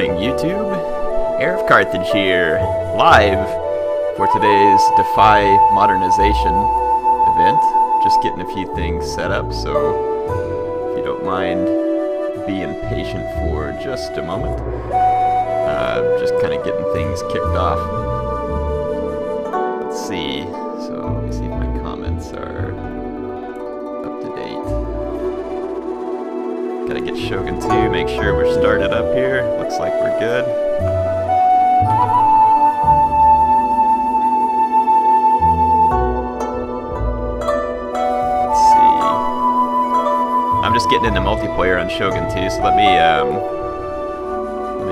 morning, YouTube. HeirofCarthage here, live for today's Defy Modernization event. Just getting a few things set up, so if you don't mind being patient for just a moment. Just kind of getting things kicked off. Let's see. So let me see if my comments are up to date. Gotta get Shogun 2, make sure we're started up here. Looks like we're good. Let's see. I'm just getting into multiplayer on Shogun 2, so let me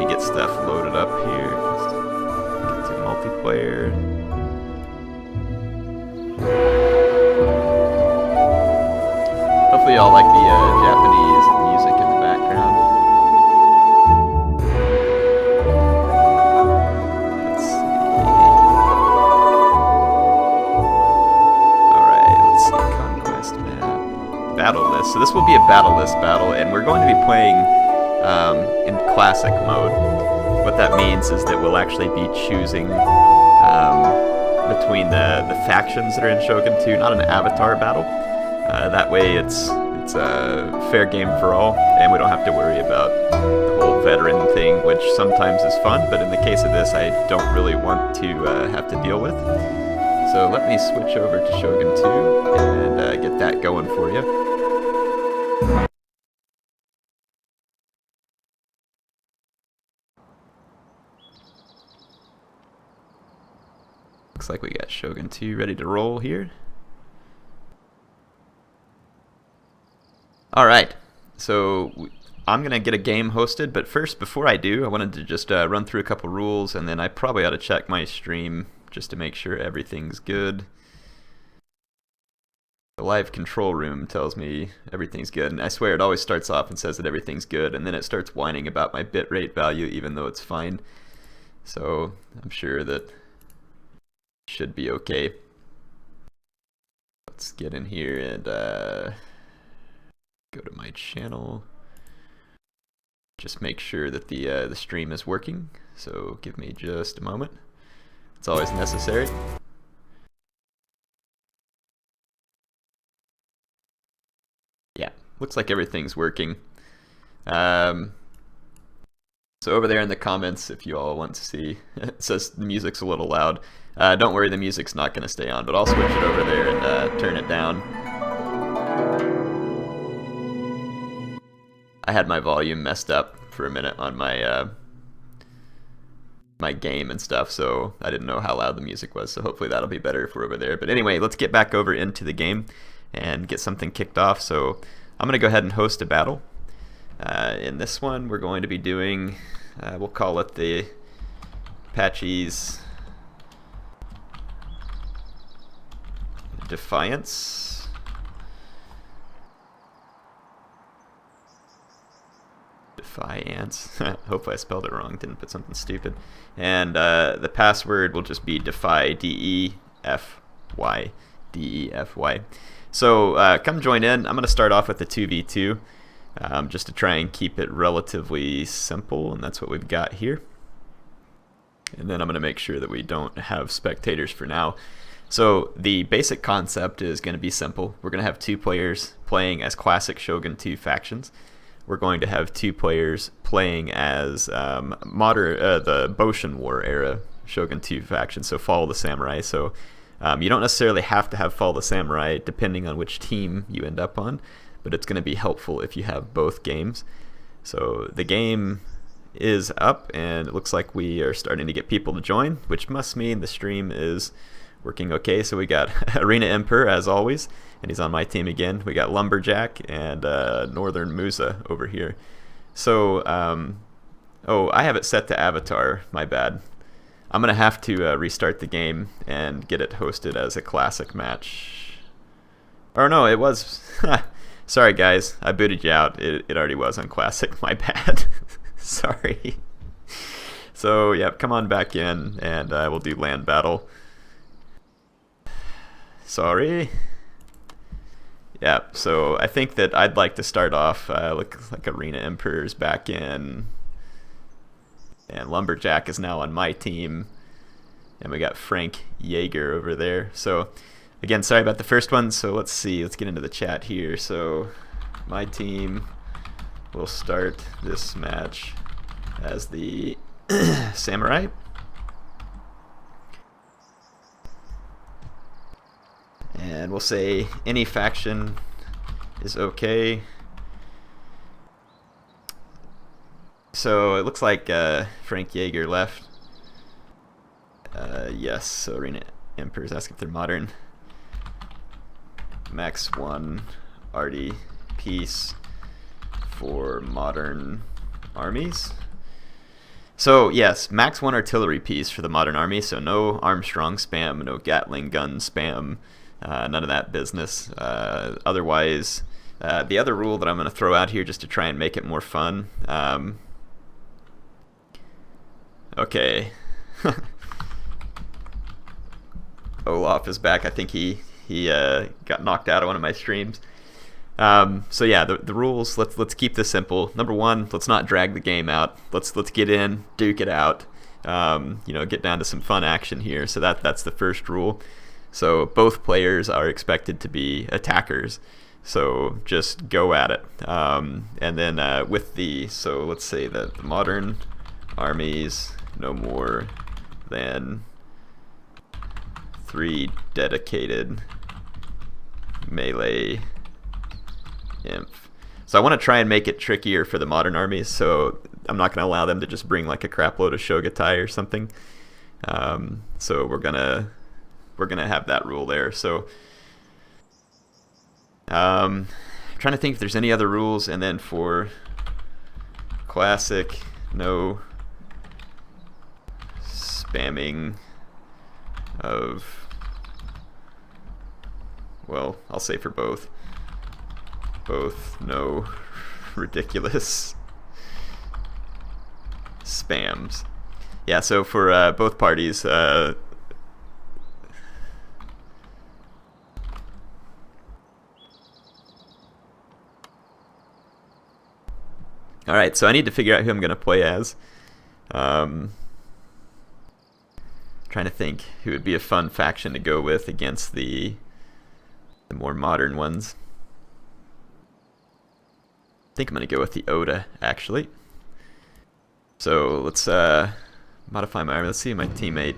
get stuff loaded up here. Get to multiplayer. Hopefully y'all like the Japanese music in the background. Let's see. Alright, let's see. Conquest map. Battle list. So this will be a battle list battle, and we're going to be playing in classic mode. What that means is that we'll actually be choosing between the factions that are in Shogun 2, not an avatar battle. That way it's a fair game for all, and we don't have to worry about the whole veteran thing, which sometimes is fun, but in the case of this I don't really want to have to deal with. So let me switch over to Shogun 2 and get that going for you. Looks like we got Shogun 2 ready to roll here. Alright, so I'm going to get a game hosted, but first, before I do, I wanted to just run through a couple rules, and then I probably ought to check my stream just to make sure everything's good. The live control room tells me everything's good, and I swear it always starts off and says that everything's good, and then it starts whining about my bitrate value even though it's fine. So I'm sure that should be okay. Let's get in here and go to my channel. Just make sure that the stream is working. So give me just a moment. It's always necessary. Yeah, looks like everything's working. So over there in the comments, if you all want to see, it says the music's a little loud. Don't worry, the music's not going to stay on, but I'll switch it over there and turn it down. I had my volume messed up for a minute on my my game and stuff, so I didn't know how loud the music was, so hopefully that'll be better if we're over there. But anyway, let's get back over into the game and get something kicked off. So I'm going to go ahead and host a battle. In this one, we're going to be doing, we'll call it the Apache's Defiance. Defiance. Hopefully I spelled it wrong, didn't put something stupid. And the password will just be Defy, D-E-F-Y, D-E-F-Y. So come join in. I'm going to start off with the 2v2 just to try and keep it relatively simple, and that's what we've got here. And then I'm going to make sure that we don't have spectators for now. So the basic concept is going to be simple. We're going to have two players playing as classic Shogun 2 factions. We're going to have two players playing as the Boshin War era Shogun 2 faction, so Fall of the Samurai. So you don't necessarily have to have Fall of the Samurai depending on which team you end up on, but it's going to be helpful if you have both games. So the game is up, and it looks like we are starting to get people to join, which must mean the stream is working okay. So we got Arena Emperor as always, and he's on my team again. We got Lumberjack and Northern Musa over here. So oh, I have it set to Avatar, my bad. I'm gonna have to restart the game and get it hosted as a classic match. Or no, it was sorry guys, I booted you out. It already was on classic, my bad. Sorry. So yeah, come on back in and we'll do land battle. Sorry. Yeah, so I think that I'd like to start off, look like Arena Emperor's back in And Lumberjack is now on my team. And we got Frank Jaeger over there. So, again, sorry about the first one. So let's see. Let's get into the chat here. So my team will start this match as the Samurai. And we'll say any faction is okay. So it looks like Frank Jaeger left. Yes, so Arena Emperor's asking if they're modern. Max 1 Arty piece for modern armies. So yes, Max 1 artillery piece for the modern army, so no Armstrong spam, no Gatling gun spam, none of that business. Otherwise, the other rule that I'm going to throw out here just to try and make it more fun. Okay. Olaf is back. I think he got knocked out of one of my streams. So yeah, the rules. Let's keep this simple. Number one, let's not drag the game out. Let's get in, duke it out. Get down to some fun action here. So that's the first rule. So both players are expected to be attackers. So just go at it. And then so let's say that the modern armies no more than 3 dedicated melee imp. So I want to try and make it trickier for the modern armies, so I'm not going to allow them to just bring like a crap load of Shogatai or something. So we're gonna have that rule there. So trying to think if there's any other rules, and then for classic, no spamming of, well, I'll say for both no ridiculous spams. Yeah, so for both parties, alright, so I need to figure out who I'm going to play as. Trying to think who would be a fun faction to go with against the more modern ones. I think I'm going to go with the Oda, actually. So let's modify my army. Let's see my teammate.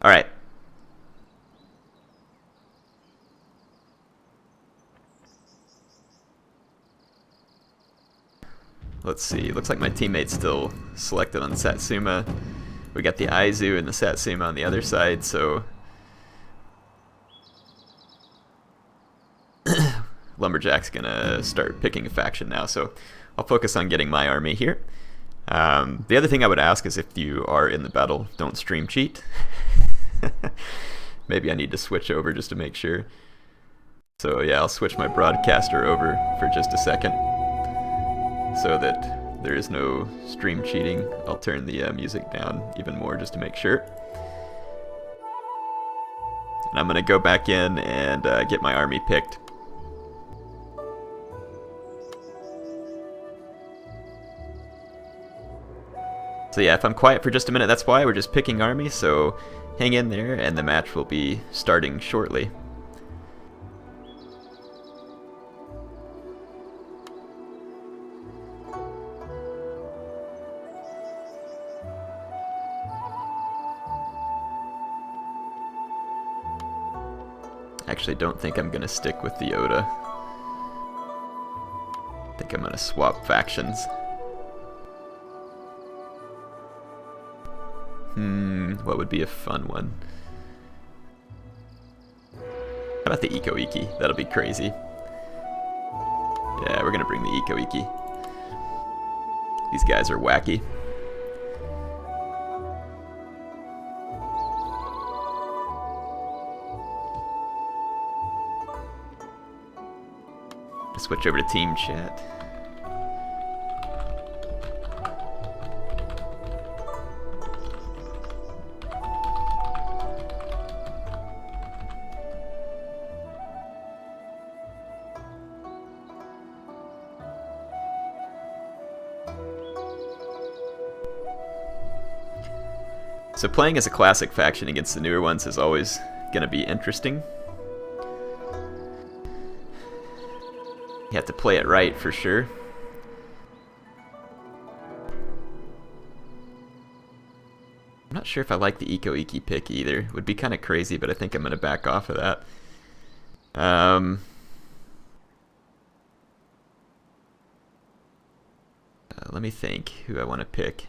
Alright. Let's see. Looks like my teammate's still selected on Satsuma. We got the Aizu and the Satsuma on the other side, so Lumberjack's gonna start picking a faction now, so I'll focus on getting my army here. The other thing I would ask is if you are in the battle, don't stream cheat. Maybe I need to switch over just to make sure. So yeah, I'll switch my broadcaster over for just a second so that there is no stream cheating. I'll turn the music down even more just to make sure. And I'm gonna go back in and get my army picked. So yeah, if I'm quiet for just a minute, that's why. We're just picking armies, so hang in there and the match will be starting shortly. Actually, don't think I'm gonna stick with the Oda. I think I'm gonna swap factions. What would be a fun one? How about the Eco Iki? That'll be crazy. Yeah, we're gonna bring the Eco Iki. These guys are wacky. Switch over to team chat. So playing as a classic faction against the newer ones is always going to be interesting. You have to play it right for sure. I'm not sure if I like the Eco-Iki pick either. It would be kind of crazy, but I think I'm going to back off of that. Let me think who I want to pick.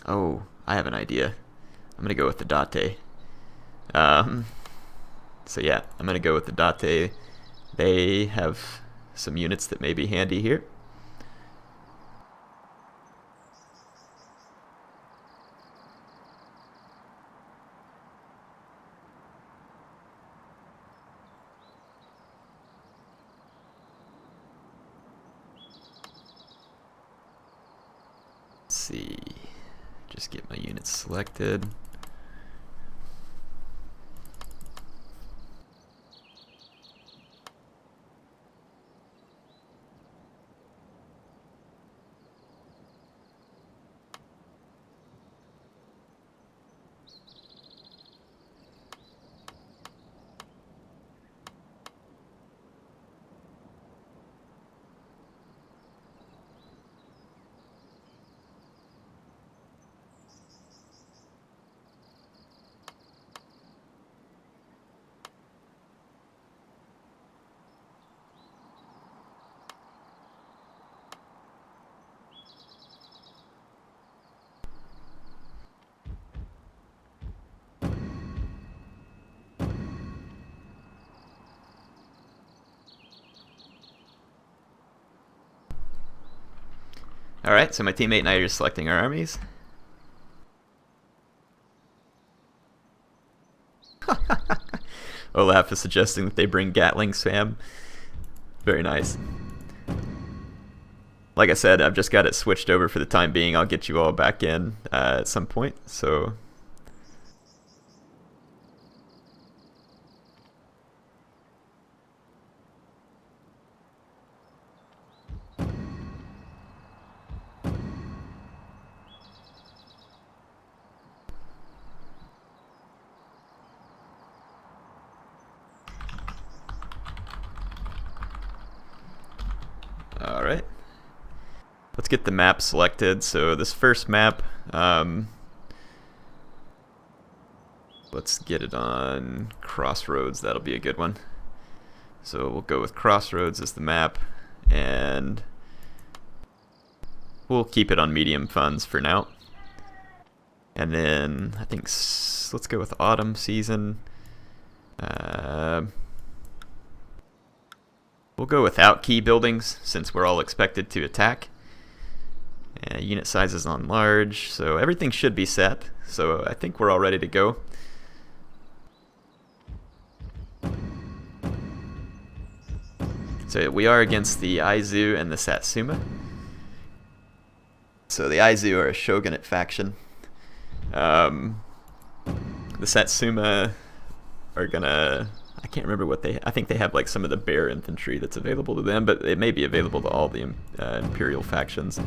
Oh, I have an idea. I'm going to go with the Date. So yeah, I'm going to go with the Date. They have some units that may be handy here. Let's see. Just get my units selected. Alright, so my teammate and I are selecting our armies. Olaf is suggesting that they bring Gatling Spam. Very nice. Like I said, I've just got it switched over for the time being. I'll get you all back in at some point, so... Alright. Let's get the map selected. So this first map, let's get it on Crossroads. That'll be a good one. So we'll go with Crossroads as the map, and we'll keep it on medium funds for now. And then I think let's go with Autumn Season. We'll go without key buildings since we're all expected to attack. Unit sizes on large, so everything should be set. So I think we're all ready to go. So we are against the Aizu and the Satsuma. So the Aizu are a shogunate faction. The Satsuma are gonna... I can't remember what I think they have like some of the bear infantry that's available to them, but it may be available to all the imperial factions.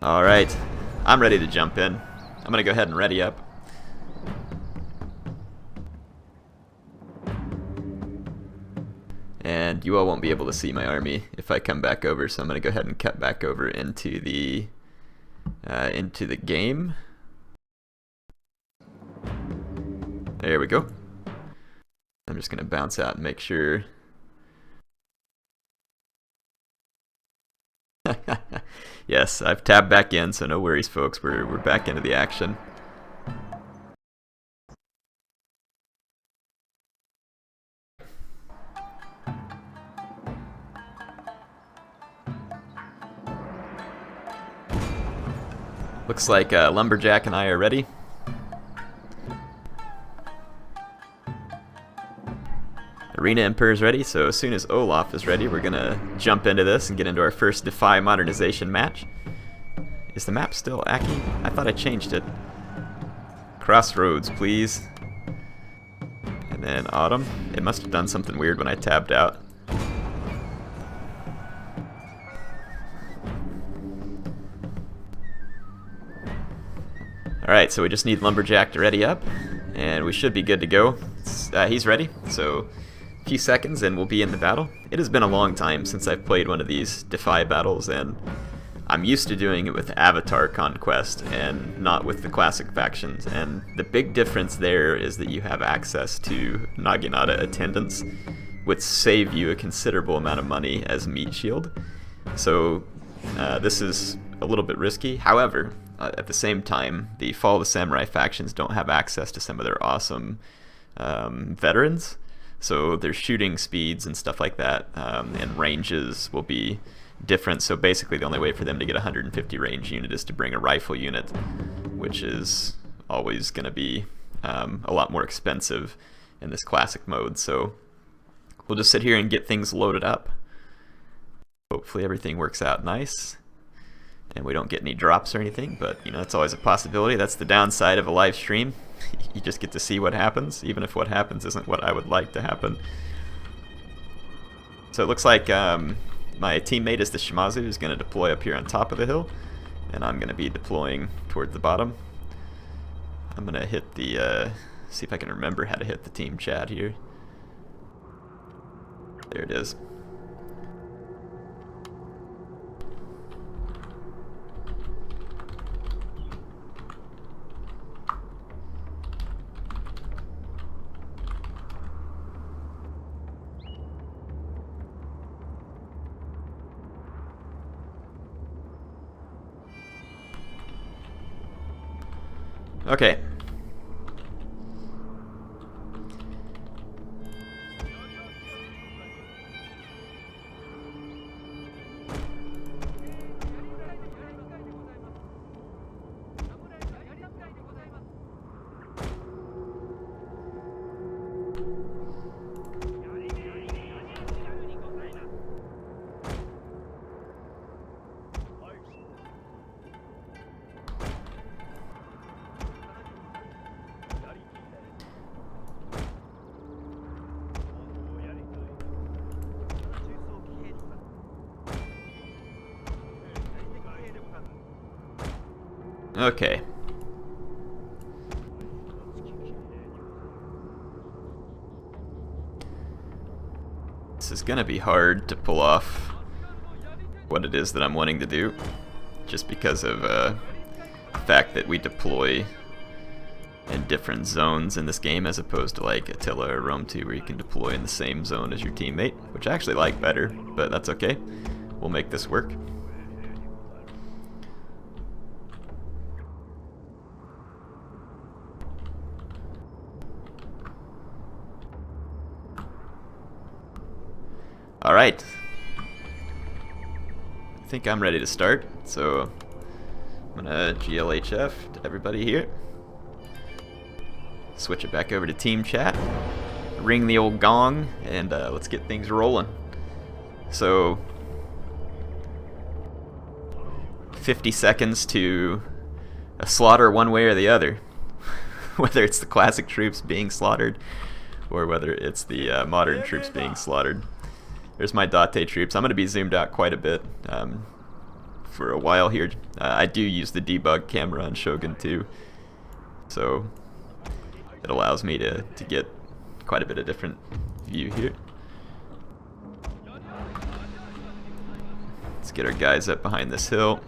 Alright, I'm ready to jump in. I'm gonna go ahead and ready up. And you all won't be able to see my army if I come back over, so I'm going to go ahead and cut back over into the game. There we go. I'm just going to bounce out and make sure. Yes, I've tabbed back in, so no worries, folks. We're back into the action. Looks like Lumberjack and I are ready. Arena Emperor is ready, so as soon as Olaf is ready, we're gonna jump into this and get into our first Defy Modernization match. Is the map still Aki? I thought I changed it. Crossroads, please. And then autumn. It must have done something weird when I tabbed out. Alright, so we just need Lumberjack to ready up, and we should be good to go. He's ready, so a few seconds and we'll be in the battle. It has been a long time since I've played one of these Defy battles, and I'm used to doing it with Avatar Conquest and not with the classic factions, and the big difference there is that you have access to Naginata attendants, which save you a considerable amount of money as meat shield. So this is a little bit risky. However, at the same time, the Fall of the Samurai factions don't have access to some of their awesome veterans, so their shooting speeds and stuff like that and ranges will be different. So basically the only way for them to get a 150 range unit is to bring a rifle unit, which is always going to be a lot more expensive in this classic mode. So we'll just sit here and get things loaded up. Hopefully everything works out nice and we don't get any drops or anything, but you know, it's always a possibility. That's the downside of a live stream. You just get to see what happens, even if what happens isn't what I would like to happen. So it looks like my teammate is the Shimazu, who's going to deploy up here on top of the hill, and I'm going to be deploying toward the bottom. I'm going to hit the, see if I can remember how to hit the team chat here. There it is. Okay. Okay. This is gonna be hard to pull off what it is that I'm wanting to do, just because of the fact that we deploy in different zones in this game, as opposed to like Attila or Rome 2, where you can deploy in the same zone as your teammate, which I actually like better, but that's okay. We'll make this work. Alright, I think I'm ready to start, so I'm gonna GLHF to everybody here. Switch it back over to team chat, ring the old gong, and let's get things rolling. So, 50 seconds to slaughter one way or the other. Whether it's the classic troops being slaughtered, or whether it's the modern troops being slaughtered. There's my Date troops. I'm going to be zoomed out quite a bit for a while here. I do use the debug camera on Shogun too, so it allows me to get quite a bit of different view here. Let's get our guys up behind this hill.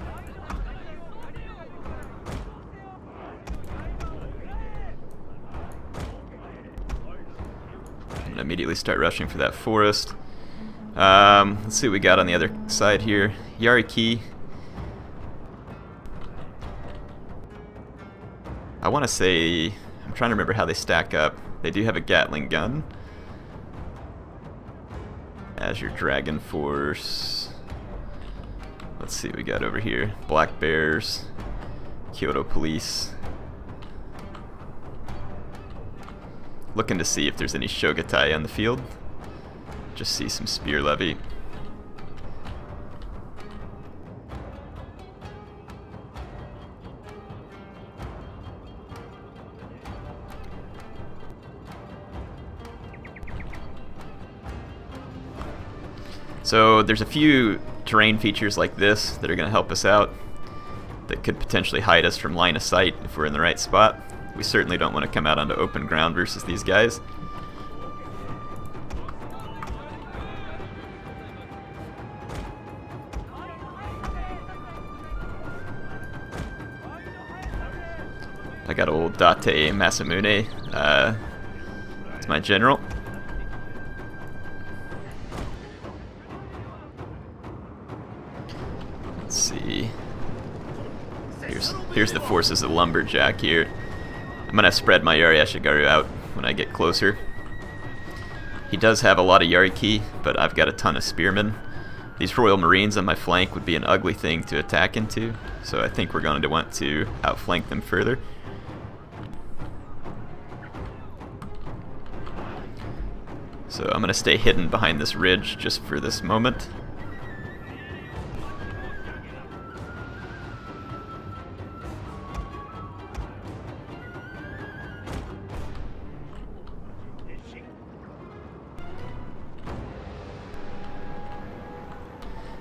I'm going to immediately start rushing for that forest. Let's see what we got on the other side here. Yariki. I want to say, I'm trying to remember how they stack up. They do have a Gatling gun as your Dragon Force. Let's see what we got over here. Black Bears, Kyoto Police. Looking to see if there's any Shogatai on the field. Just see some spear levy. So there's a few terrain features like this that are going to help us out, that could potentially hide us from line of sight if we're in the right spot. We certainly don't want to come out onto open ground versus these guys. I got old Date Masamune. It's my general. Let's see. Here's the forces of Lumberjack here. I'm gonna spread my Yari out when I get closer. He does have a lot of Yariki, but I've got a ton of spearmen. These Royal Marines on my flank would be an ugly thing to attack into, so I think we're going to want to outflank them further. So I'm going to stay hidden behind this ridge just for this moment.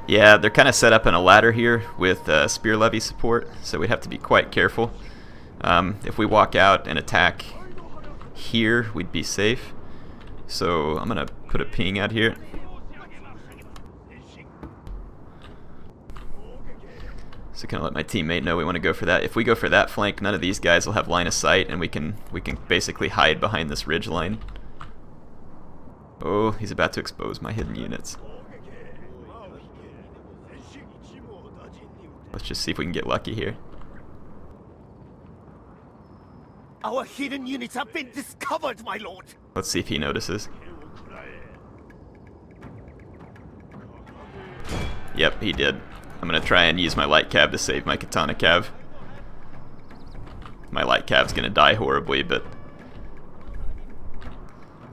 Yeah, they're kind of set up in a ladder here with spear levy support, so we have to be quite careful. If we walk out and attack here, we'd be safe. So I'm going to put a ping out here. So kind of let my teammate know we want to go for that. If we go for that flank, none of these guys will have line of sight, and we can basically hide behind this ridge line. Oh, he's about to expose my hidden units. Let's just see if we can get lucky here. Our hidden units have been discovered, my lord. Let's see if he notices. Yep, he did. I'm gonna try and use my light cav to save my katana cav. My light cav's gonna die horribly, but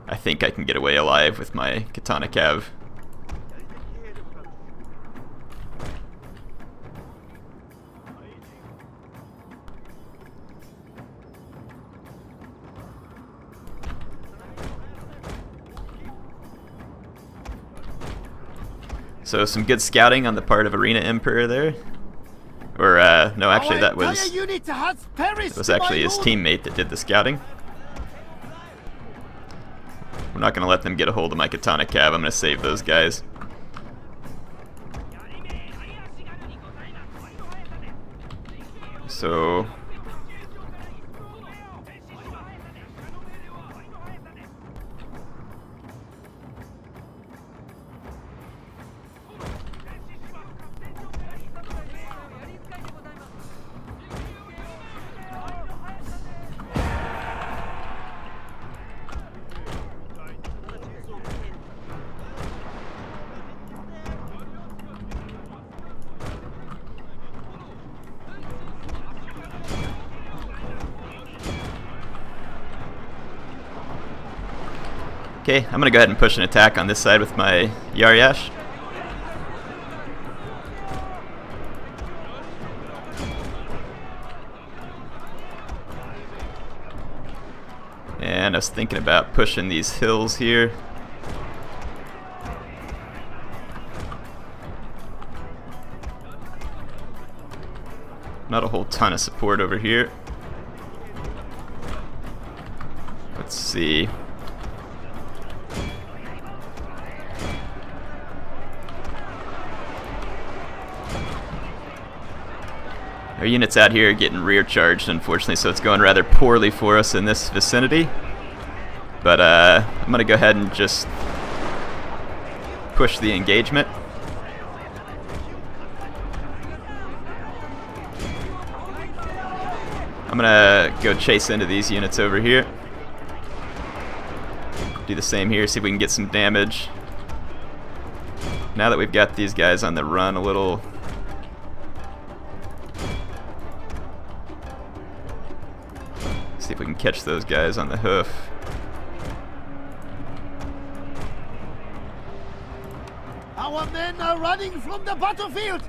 I think I can get away alive with my katana cav. So some good scouting on the part of Arena Emperor there. Or, no, actually that was actually his teammate that did the scouting. We're not going to let them get a hold of my katana cav. I'm going to save those guys. So... Okay, I'm gonna go ahead and push an attack on this side with my Yariash. And I was thinking about pushing these hills here. Not a whole ton of support over here. Let's see. Our units out here are getting rear charged, unfortunately, so it's going rather poorly for us in this vicinity. But I'm going to go ahead and just push the engagement. I'm going to go chase into these units over here. Do the same here, see if we can get some damage. Now that we've got these guys on the run a little... See if we can catch those guys on the hoof. Our men are running from the battlefield.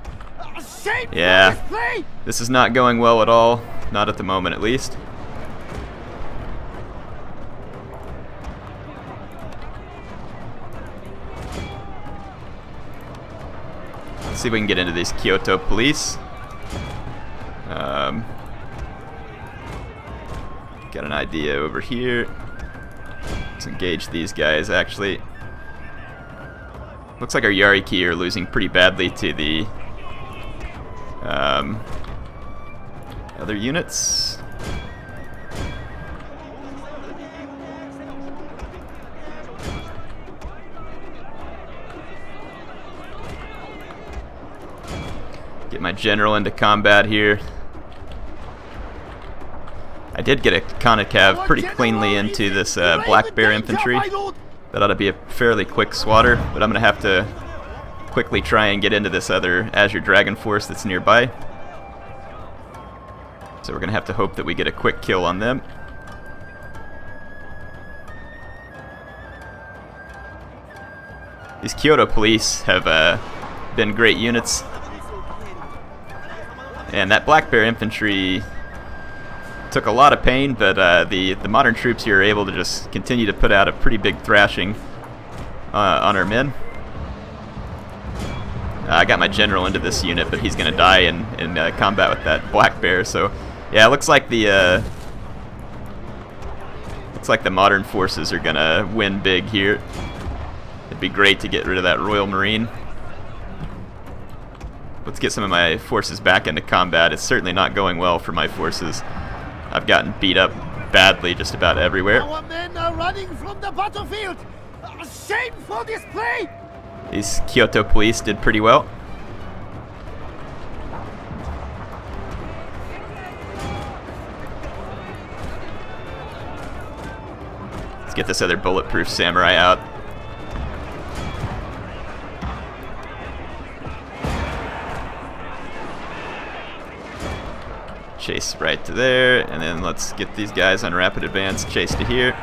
Shame Yeah, for this play. This is not going well at all. Not at the moment, at least. Let's see if we can get into these Kyoto police. Got an idea over here. Let's engage these guys, actually. Looks like our Yariki are losing pretty badly to the other units. Get my general into combat here. I did get a Konikav pretty cleanly into this Black Bear infantry. That ought to be a fairly quick swatter, but I'm going to have to quickly try and get into this other Azure Dragon force that's nearby. So we're going to have to hope that we get a quick kill on them. These Kyoto police have been great units. And that Black Bear infantry took a lot of pain, but the modern troops here are able to just continue to put out a pretty big thrashing on our men. I got my general into this unit, but he's going to die in combat with that Black Bear. So yeah, it looks like the modern forces are going to win big here. It'd be great to get rid of that Royal Marine. Let's get some of my forces back into combat. It's certainly not going well for my forces. I've gotten beat up badly just about everywhere. Our men are running from the battlefield. Shameful display! These Kyoto police did pretty well. Let's get this other bulletproof samurai out. Chase right to there, and then let's get these guys on rapid advance, chase to here.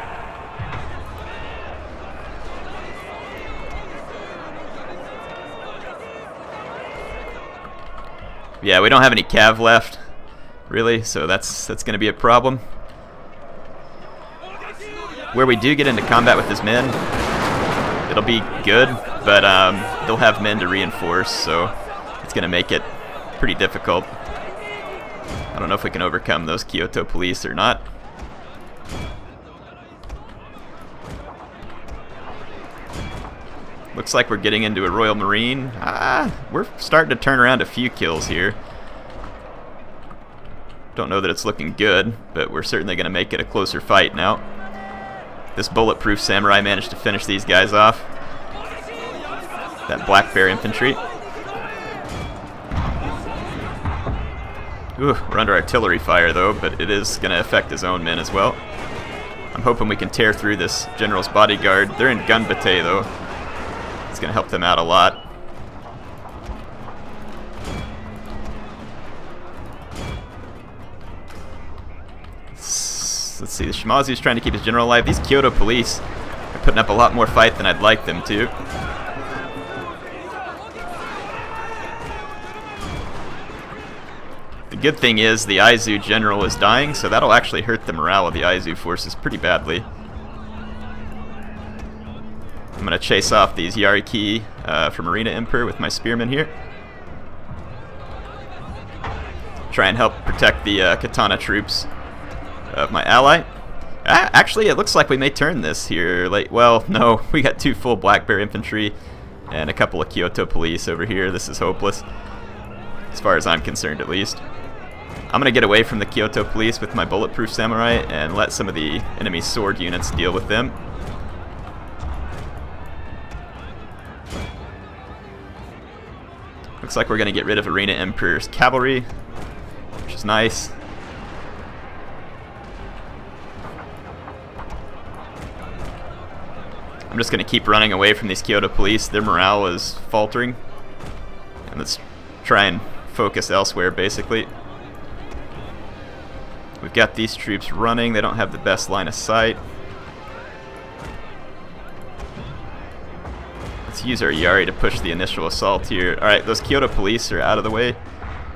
Yeah, we don't have any cav left, really, so that's going to be a problem. Where we do get into combat with his men, it'll be good, but they'll have men to reinforce, so it's going to make it pretty difficult. I don't know if we can overcome those Kyoto police or not. Looks like we're getting into a Royal Marine. We're starting to turn around a few kills here. Don't know that it's looking good, but we're certainly going to make it a closer fight now. This bulletproof samurai managed to finish these guys off. That Black Bear infantry. Ooh, we're under artillery fire though, but it is going to affect his own men as well. I'm hoping we can tear through this general's bodyguard. They're in gun batey though. It's going to help them out a lot. Let's see, the Shimazu's trying to keep his general alive. These Kyoto police are putting up a lot more fight than I'd like them to. The good thing is the Aizu general is dying, so that'll actually hurt the morale of the Aizu forces pretty badly. I'm going to chase off these Yariki from Arena Emperor with my spearmen here. Try and help protect the katana troops of my ally. Actually, it looks like we may turn this here late. Well, no, we got 2 full Black Bear infantry and a couple of Kyoto police over here. This is hopeless, as far as I'm concerned at least. I'm going to get away from the Kyoto police with my bulletproof samurai and let some of the enemy sword units deal with them. Looks like we're going to get rid of Arena Emperor's cavalry, which is nice. I'm just going to keep running away from these Kyoto police. Their morale is faltering. And let's try and focus elsewhere, basically. We've got these troops running. They don't have the best line of sight. Let's use our Yari to push the initial assault here. Alright, those Kyoto police are out of the way.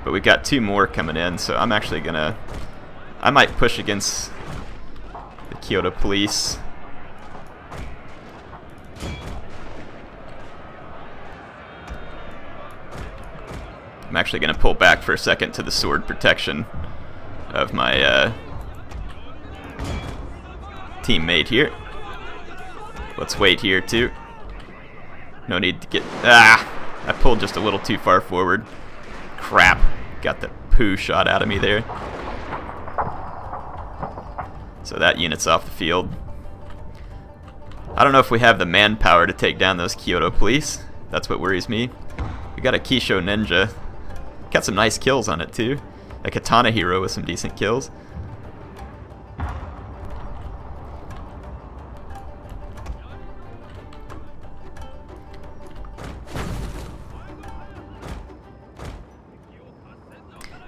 But we've got 2 more coming in, so I'm actually going to... I might push against the Kyoto police. I'm actually going to pull back for a second to the sword protection of my teammate here. Let's wait here too. No need to get... I pulled just a little too far forward. Crap. Got the poo shot out of me there. So that unit's off the field. I don't know if we have the manpower to take down those Kyoto police. That's what worries me. We got a Kisho ninja. Got some nice kills on it too. A katana hero with some decent kills.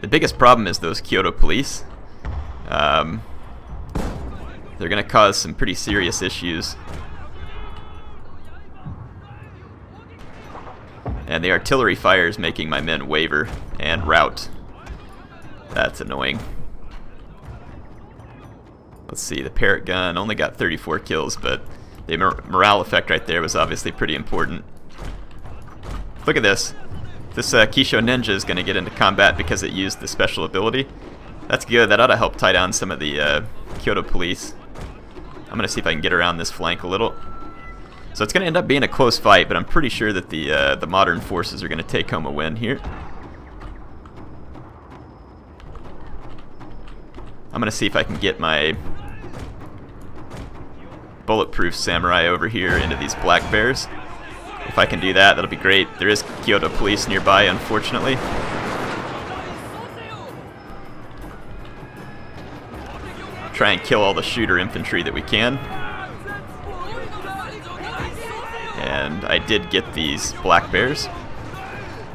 The biggest problem is those Kyoto police. They're going to cause some pretty serious issues. And the artillery fire is making my men waver and rout. That's annoying. Let's see, the parrot gun only got 34 kills, but the morale effect right there was obviously pretty important. Look at this. This Kisho ninja is going to get into combat because it used the special ability. That's good. That ought to help tie down some of the Kyoto police. I'm going to see if I can get around this flank a little. So it's going to end up being a close fight, but I'm pretty sure that the modern forces are going to take home a win here. I'm going to see if I can get my bulletproof samurai over here into these black bears. If I can do that, that'll be great. There is Kyoto police nearby, unfortunately. Try and kill all the shooter infantry that we can. And I did get these black bears.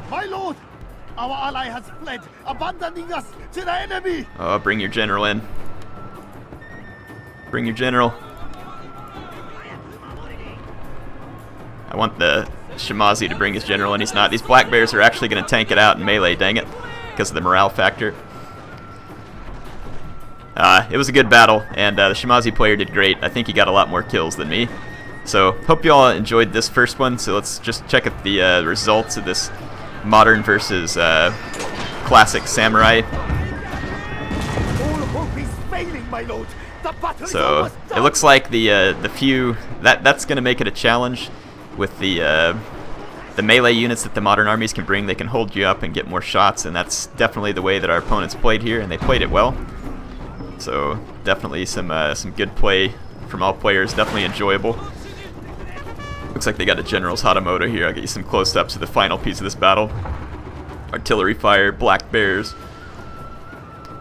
My lord, our ally has fled, abandoning us to the enemy. Oh, bring your general in. Bring your general. I want the Shimazu to bring his general, and he's not. These black bears are actually going to tank it out in melee, dang it, because of the morale factor. It was a good battle, and the Shimazu player did great. I think he got a lot more kills than me. So, hope you all enjoyed this first one. So let's just check out the results of this modern versus classic samurai. All hope is failing, my lord. The battle is So almost done. it looks like the few that's going to make it a challenge with the melee units that the modern armies can bring. They can hold you up and get more shots, and that's definitely the way that our opponents played here, and they played it well. So definitely some good play from all players. Definitely enjoyable. Looks like they got a General's Hatamoto here. I'll get you some close-ups of the final piece of this battle. Artillery fire, black bears.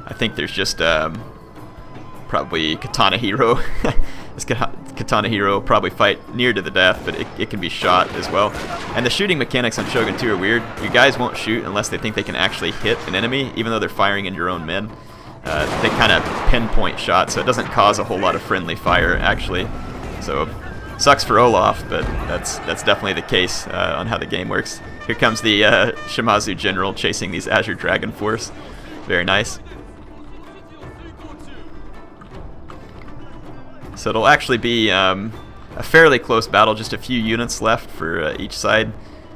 I think there's just probably Katana Hero. This Katana Hero will probably fight near to the death, but it can be shot as well. And the shooting mechanics on Shogun 2 are weird. Your guys won't shoot unless they think they can actually hit an enemy, even though they're firing into your own men. They kind of pinpoint shots, so it doesn't cause a whole lot of friendly fire, actually. So, sucks for Olaf, but that's definitely the case on how the game works. Here comes the Shimazu General chasing these Azure Dragon Force. Very nice. So it'll actually be a fairly close battle, just a few units left for each side.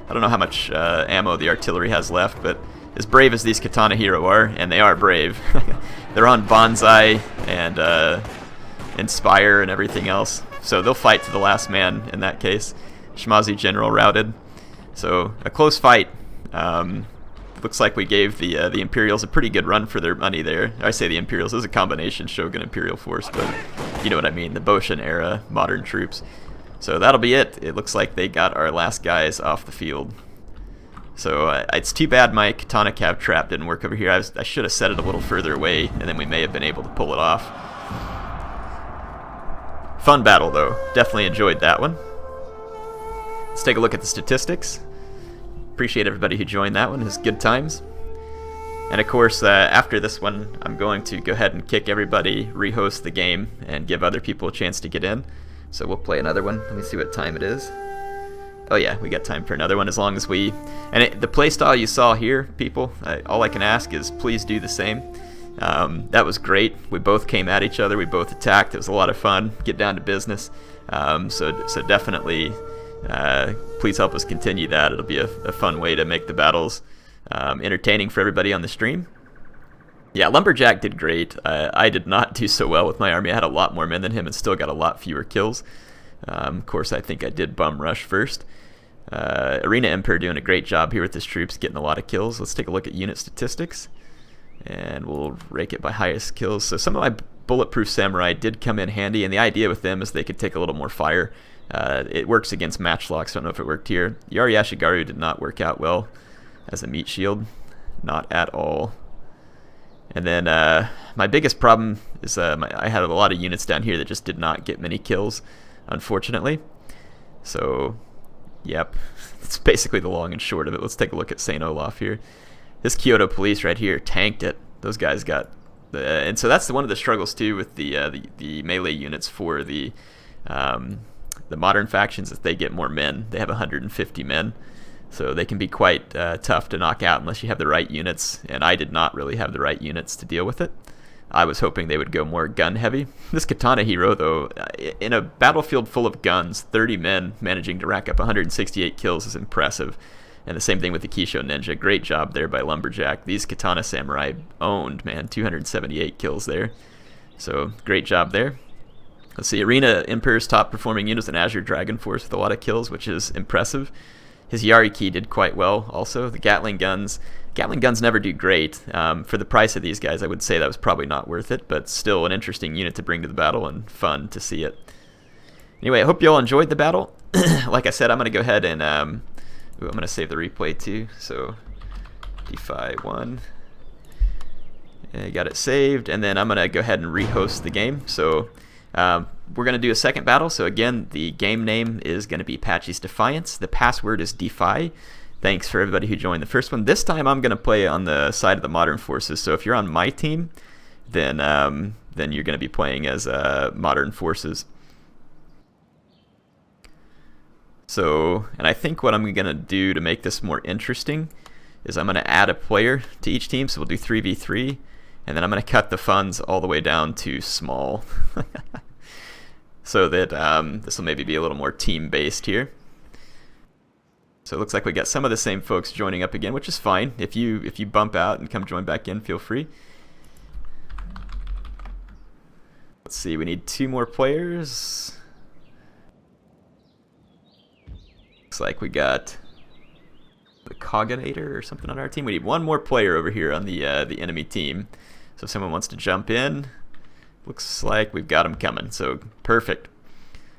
I don't know how much ammo the artillery has left, but as brave as these Katana Hero are, and they are brave, they're on Bonsai and Inspire and everything else. So they'll fight to the last man in that case. Shimazu General routed. So a close fight. Looks like we gave the Imperials a pretty good run for their money there. I say the Imperials, it was a combination Shogun Imperial force, but you know what I mean, the Boshin era modern troops. So that'll be it. It looks like they got our last guys off the field. So it's too bad my Katana Cav trap didn't work over here. I should have set it a little further away, and then we may have been able to pull it off. Fun battle though, definitely enjoyed that one. Let's take a look at the statistics. Appreciate everybody who joined that one, it was good times. And of course, after this one, I'm going to go ahead and kick everybody, rehost the game, and give other people a chance to get in. So we'll play another one. Let me see what time it is. Oh yeah, we got time for another one as long as we... And the playstyle you saw here, people, all I can ask is please do the same. That was great. We both came at each other, we both attacked, it was a lot of fun. Get down to business. So definitely... please help us continue that. It'll be a fun way to make the battles entertaining for everybody on the stream. Yeah, Lumberjack did great. I did not do so well with my army. I had a lot more men than him and still got a lot fewer kills. Of course, I think I did bum rush first. Arena Emperor doing a great job here with his troops, getting a lot of kills. Let's take a look at unit statistics, and we'll rake it by highest kills. So some of my Bulletproof Samurai did come in handy, and the idea with them is they could take a little more fire. It works against matchlocks. I don't know if it worked here. Yari Ashigaru did not work out well as a meat shield. Not at all. And then my biggest problem is I had a lot of units down here that just did not get many kills, unfortunately. So, yep, it's basically the long and short of it. Let's take a look at St. Olaf here. This Kyoto police right here tanked it. Those guys got... and so that's one of the struggles, too, with the melee units for the modern factions, is they get more men. They have 150 men. So they can be quite tough to knock out unless you have the right units, and I did not really have the right units to deal with it. I was hoping they would go more gun heavy. This Katana hero, though, in a battlefield full of guns, 30 men managing to rack up 168 kills is impressive. And the same thing with the Kisho Ninja. Great job there by Lumberjack. These Katana Samurai owned, man, 278 kills there. So great job there. Let's see, Arena Emperor's top performing unit is an Azure Dragon Force with a lot of kills, which is impressive. His Yariki did quite well also. The Gatling guns never do great. For the price of these guys, I would say that was probably not worth it, but still an interesting unit to bring to the battle and fun to see it. Anyway, I hope you all enjoyed the battle. Like I said, I'm going to go ahead and I'm going to save the replay too. So Defy 1. I got it saved, and then I'm going to go ahead and rehost the game. So we're going to do a second battle. So again, the game name is going to be Patchy's Defiance. The password is Defy. Thanks for everybody who joined the first one. This time I'm going to play on the side of the Modern Forces. So if you're on my team, then you're going to be playing as Modern Forces. So, and I think what I'm going to do to make this more interesting is I'm going to add a player to each team. So we'll do 3v3, and then I'm going to cut the funds all the way down to small. So that this will maybe be a little more team-based here. So it looks like we got some of the same folks joining up again, which is fine. If you bump out and come join back in, feel free. Let's see, we need 2 more players. Looks like we got the Coginator or something on our team. We need 1 more player over here on the enemy team. So if someone wants to jump in, looks like we've got him coming. So perfect.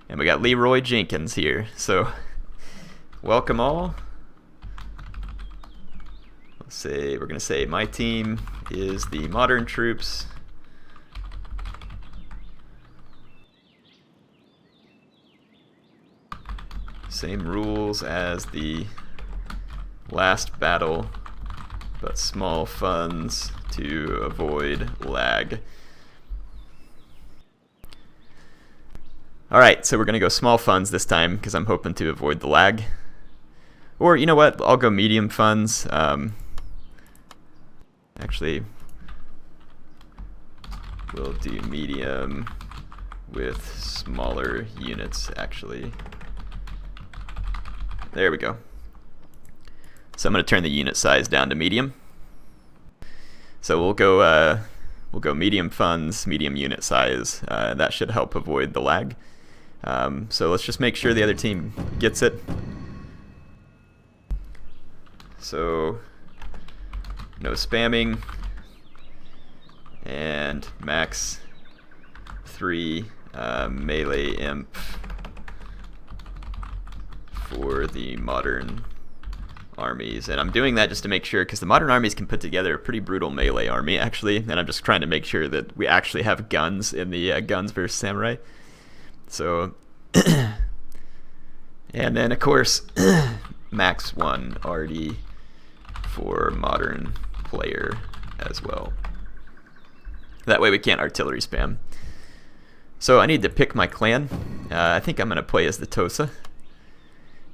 And we got Leroy Jenkins here. So welcome all. Let's say we're gonna say my team is the Modern Troops. Same rules as the last battle, but small funds to avoid lag. Alright, so we're going to go small funds this time because I'm hoping to avoid the lag. Or, you know what, I'll go medium funds. Actually, we'll do medium with smaller units, actually. There we go. So I'm going to turn the unit size down to medium. So we'll go medium funds, medium unit size. That should help avoid the lag. So let's just make sure the other team gets it. So no spamming, and max 3 melee imp for the modern armies. And I'm doing that just to make sure, because the modern armies can put together a pretty brutal melee army actually, and I'm just trying to make sure that we actually have guns in the guns versus samurai. So and then of course max 1 RD for modern player as well. That way we can't artillery spam. So I need to pick my clan. I think I'm going to play as the Tosa,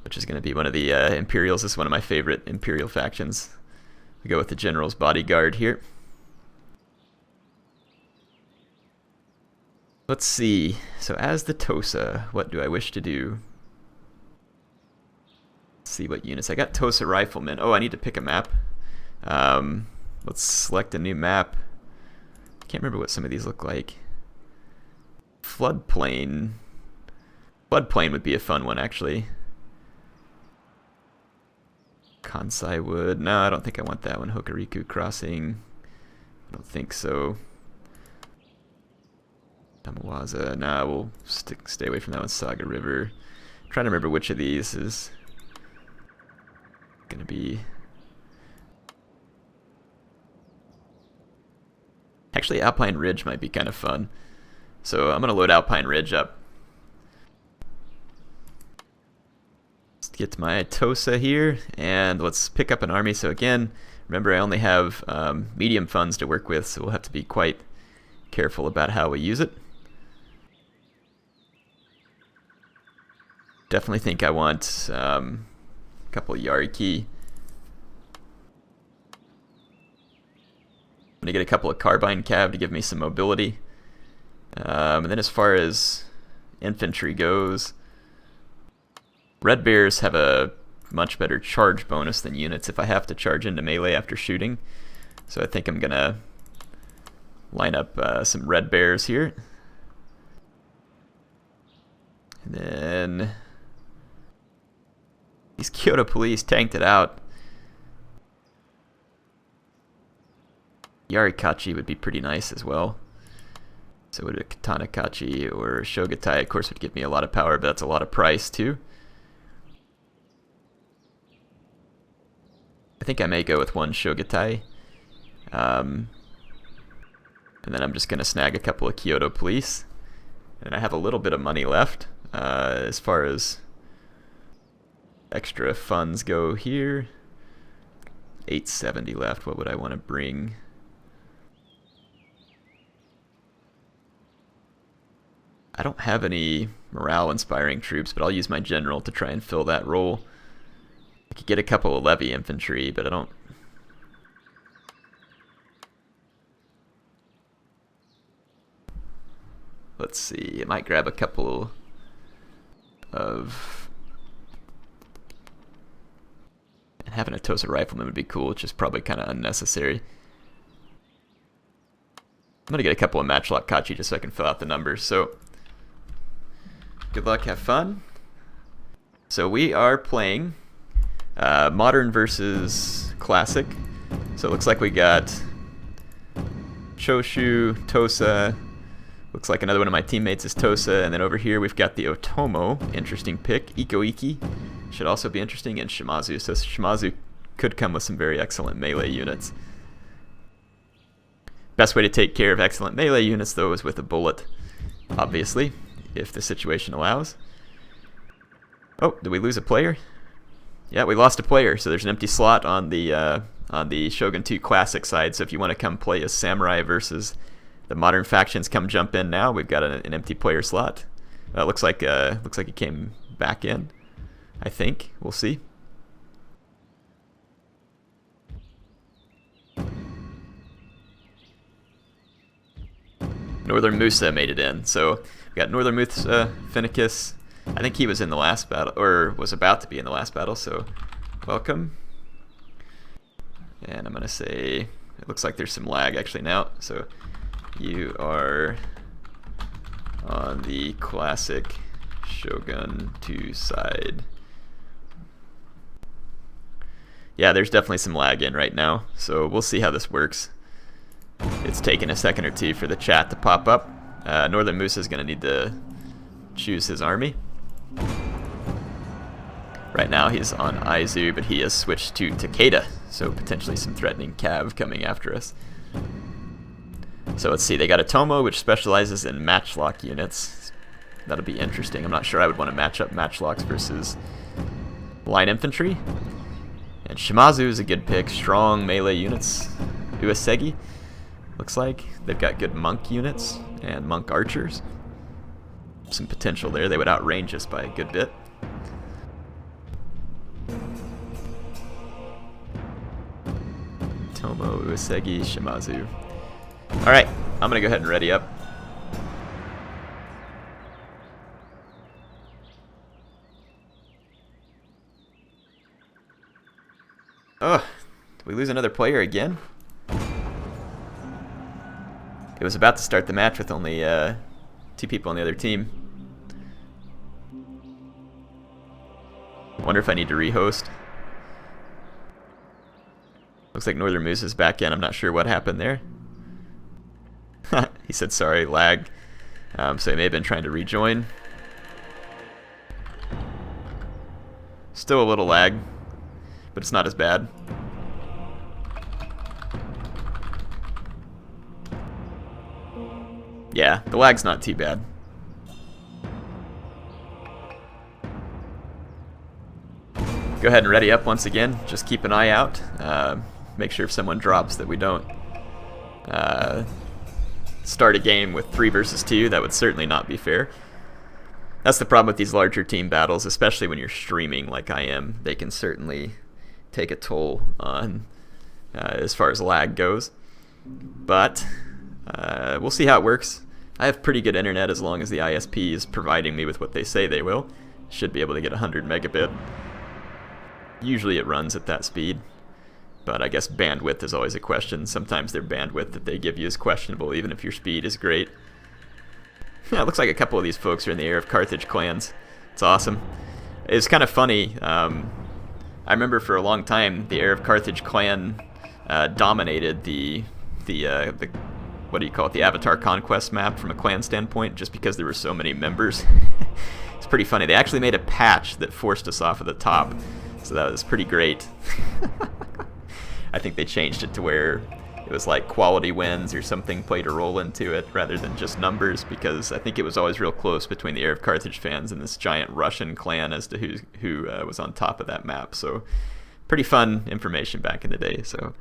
which is going to be one of the Imperials. This is one of my favorite Imperial factions. We go with the General's Bodyguard here. Let's see. So as the Tosa, what do I wish to do? Let's see what units. I got Tosa Riflemen. Oh, I need to pick a map. Let's select a new map. Can't remember what some of these look like. Floodplain. Floodplain would be a fun one, actually. Kansai Wood. No, I don't think I want that one. Hokuriku Crossing. I don't think so. Tamawaza. Nah, we'll stay away from that one. Saga River. I'm trying to remember which of these is gonna be. Actually, Alpine Ridge might be kind of fun. So I'm gonna load Alpine Ridge up. Let's get my Tosa here, and let's pick up an army. So again, remember I only have medium funds to work with, so we'll have to be quite careful about how we use it. Definitely think I want a couple of Yariki. I'm going to get a couple of Carbine Cav to give me some mobility. And then as far as infantry goes, Red Bears have a much better charge bonus than units if I have to charge into melee after shooting. So I think I'm going to line up some Red Bears here. And then these Kyoto police tanked it out. Yarikachi would be pretty nice as well. So would a Katanakachi or Shogatai, of course, would give me a lot of power, but that's a lot of price too. I think I may go with one Shogatai. And then I'm just going to snag a couple of Kyoto police. And I have a little bit of money left as far as extra funds go here. 870 left. What would I want to bring? I don't have any morale-inspiring troops, but I'll use my general to try and fill that role. I could get a couple of levy infantry, but I don't. Let's see. I might grab a couple of. And having a Tosa rifleman would be cool, which is probably kind of unnecessary. I'm gonna get a couple of Matchlock Kachi just so I can fill out the numbers. So. Good luck, have fun. So we are playing Modern versus Classic. So it looks like we got Choshu, Tosa. Looks like another one of my teammates is Tosa. And then over here we've got the Otomo. Interesting pick. Ikoiki should also be interesting. And Shimazu. So Shimazu could come with some very excellent melee units. Best way to take care of excellent melee units, though, is with a bullet, obviously, if the situation allows. Oh, did we lose a player? Yeah, we lost a player, so there's an empty slot on the Shogun 2 Classic side. So if you want to come play as Samurai versus the Modern factions, come jump in now. We've got an empty player slot. Looks like it came back in. I think we'll see. Northern Musa made it in, so we got Northern Musa, Finicus. I think he was in the last battle, or was about to be in the last battle, so welcome. And I'm going to say, it looks like there's some lag actually now, so you are on the Classic Shogun 2 side. Yeah, there's definitely some lag in right now, so we'll see how this works. It's taken a second or two for the chat to pop up. Northern Musa is going to need to choose his army. Right now he's on Aizu, but he has switched to Takeda, so potentially some threatening cav coming after us. So let's see, they got a Tomo, which specializes in matchlock units. That'll be interesting. I'm not sure I would want to match up matchlocks versus line infantry. And Shimazu is a good pick. Strong melee units. Uesegi, looks like. They've got good monk units and monk archers. Some potential there. They would outrange us by a good bit. Tomo, Uesegi, Shimazu. Alright, I'm going to go ahead and ready up. Oh, Did we lose another player again? It was about to start the match with only 2 people on the other team. Wonder if I need to rehost. Looks like Northern Moose is back in. I'm not sure what happened there. He said sorry, lag. So he may have been trying to rejoin. Still a little lag, but it's not as bad. Yeah, the lag's not too bad. Go ahead and ready up once again. Just keep an eye out. Make sure if someone drops that we don't start a game with 3 versus 2. That would certainly not be fair. That's the problem with these larger team battles, especially when you're streaming like I am. They can certainly take a toll on as far as lag goes. But we'll see how it works. I have pretty good internet as long as the ISP is providing me with what they say they will. Should be able to get 100 megabit. Usually it runs at that speed. But I guess bandwidth is always a question. Sometimes their bandwidth that they give you is questionable, even if your speed is great. Yeah, it looks like a couple of these folks are in the HeirofCarthage clans. It's awesome. It's kind of funny. I remember for a long time the HeirofCarthage clan dominated the what do you call it? The Avatar Conquest map from a clan standpoint, just because there were so many members. It's pretty funny. They actually made a patch that forced us off of the top, so that was pretty great. I think they changed it to where it was like quality wins or something played a role into it rather than just numbers, because I think it was always real close between the HeirofCarthage fans and this giant Russian clan as to who was on top of that map. So pretty fun information back in the day. So